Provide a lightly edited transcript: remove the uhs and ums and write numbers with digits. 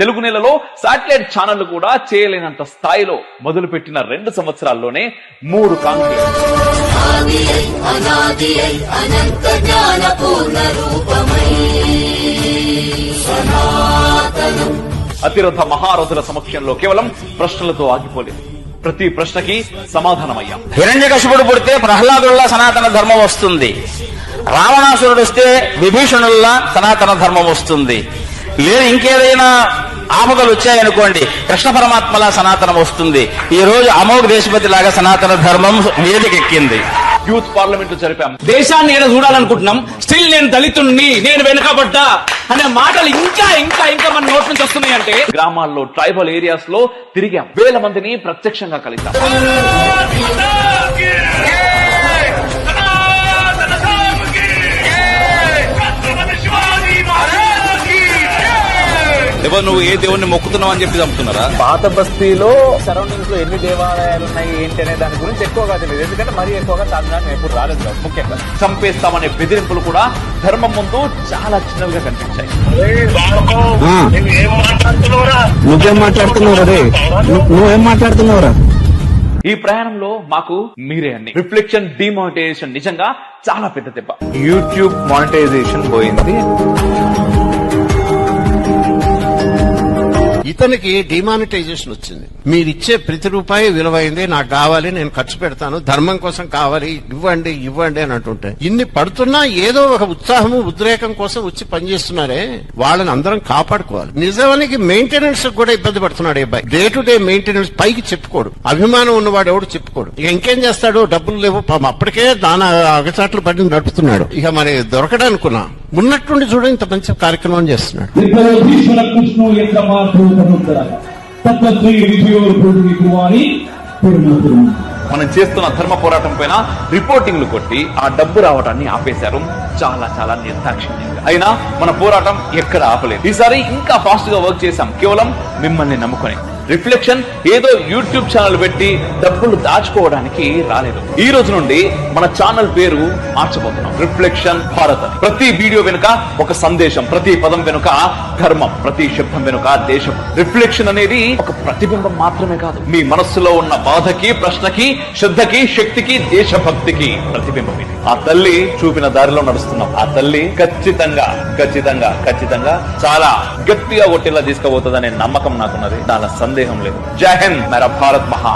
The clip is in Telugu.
తెలుగు నెలలో శాటిలైట్ ఛానళ్లు కూడా చేయలేనంత స్థాయిలో మొదలుపెట్టిన 2 సంవత్సరాల్లోనే 3 కాంక్రీట్ అతిరథ మహారథుల సమక్షంలో కేవలం ప్రశ్నలతో ఆగిపోలేదు. ప్రతి ప్రశ్నకి సమాధానమయ్యాం. హిరణ్యకశిపుడు పుడితే ప్రహ్లాదుల్లా సనాతన ధర్మం వస్తుంది, రావణాసురుడు వస్తే విభీషణుల్లా సనాతన ధర్మం వస్తుంది, లేదు ఇంకేదైనా ఆపదలు వచ్చాయనుకోండి కృష్ణ పరమాత్మలా సనాతనం వస్తుంది. ఈ రోజు అమోఘ దేశపతి లాగా సనాతన ధర్మం వేదికెక్కింది. Youth parliament జరిపాం. దేశాన్ని ఏదో చూడాలనుకుంటున్నాం, స్టిల్ నేను దళితుణ్ణి, నేను వెనుకబడ్డా అనే మాటలు ఇంకా ఇంకా ఇంకా మన నోట్ నుంచి వస్తున్నాయంటే. గ్రామాల్లో ట్రైబల్ ఏరియాస్ లో తిరిగాం. వేల మందిని ప్రత్యక్షంగా కలిసాం. ఎవరు నువ్వు ఏ దేవుణ్ణి మొక్కుతున్నావు అని చెప్పి చంపుతున్నారా? పాత బస్తీలో సరౌండింగ్స్ లో ఎన్ని దేవాలయాలు ఉన్నాయి ఏంటి అనే దాని గురించి ఎక్కువగా తెలియదు. ఎందుకంటే మరీ ఎక్కువగా తాను ఎప్పుడు రాలేదు. ముఖ్యంగా చంపేస్తామనే బెదిరింపులు కూడా ధర్మం ముందు చాలా చిన్నవిగా కనిపించాయి. నువ్వేం మాట్లాడుతున్నావురా? ఈ ప్రయాణంలో మాకు మీరే అన్ని. రిఫ్లెక్షన్ డిమానిటైజేషన్ నిజంగా చాలా పెద్ద దెబ్బ. యూట్యూబ్ మానిటైజేషన్ పోయింది. ఇతనికి డిమానిటైజేషన్ వచ్చింది. మీరిచ్చే ప్రతి రూపాయి విలువైంది, నాకు కావాలి, నేను ఖర్చు పెడతాను, ధర్మం కోసం కావాలి, ఇవ్వండి ఇవ్వండి అని అంటుంటే ఇన్ని పడుతున్నా ఏదో ఒక ఉత్సాహము ఉద్రేకం కోసం వచ్చి పనిచేస్తున్నారే, వాళ్ళని అందరం కాపాడుకోవాలి. నిజానికి మెయింటెనెన్స్ కూడా ఇబ్బంది పడుతున్నాడు ఈ అబ్బాయి. డే టు డే మెయింటెనెన్స్ పైకి చెప్పుకోడు, అభిమానం ఉన్నవాడు ఎవడు చెప్పుకోడు. ఇక ఇంకేం చేస్తాడు, డబ్బులు లేవు అప్పటికే దాని అగచాట్లు పడి నడుపుతున్నాడు. ఇక మరి దొరకడానుకున్నా ఉన్నట్టుండి చూడ ఇంత మంచి కార్యక్రమం చేస్తున్నాడు. మనం చేస్తున్న ధర్మ పోరాటం పైన రిపోర్టింగ్లు కొట్టి ఆ డబ్బు రావటాన్ని ఆపేశారు చాలా చాలా నిర్దాక్షిణ్యంగా. అయినా మన పోరాటం ఎక్కడ ఆపలేదు. ఈసారి ఇంకా ఫాస్ట్ గా వర్క్ చేశాం, కేవలం మిమ్మల్ని నమ్ముకొని. రిఫ్లెక్షన్ ఏదో యూట్యూబ్ ఛానల్ పెట్టి డబ్బులు దాచుకోవడానికి రాలేదు. ఈ రోజు నుండి మన ఛానల్ పేరు మార్చబోతున్నాం, రిఫ్లెక్షన్ భారత్. ప్రతి వీడియో వెనుక ఒక సందేశం, ప్రతి పదం వెనుక ధర్మం, ప్రతి శబ్దం వెనుక దేశం. రిఫ్లెక్షన్ అనేది ఒక ప్రతిబింబం మాత్రమే కాదు, మీ మనస్సులో ఉన్న బాధకి, ప్రశ్నకి, శ్రద్ధకి, శక్తికి, దేశభక్తికి ప్రతిబింబం ఇది. ఆ తల్లి చూపిన దారిలో నడుస్తున్నాం. ఆ తల్లి ఖచ్చితంగా ఖచ్చితంగా ఖచ్చితంగా చాలా గట్టిగా కొట్టేలా తీసుకుపోతుందనే నమ్మకం నాకున్నది, దాని సందేహం లేదు. జై హింద్, మేరా భారత్ మహాన్.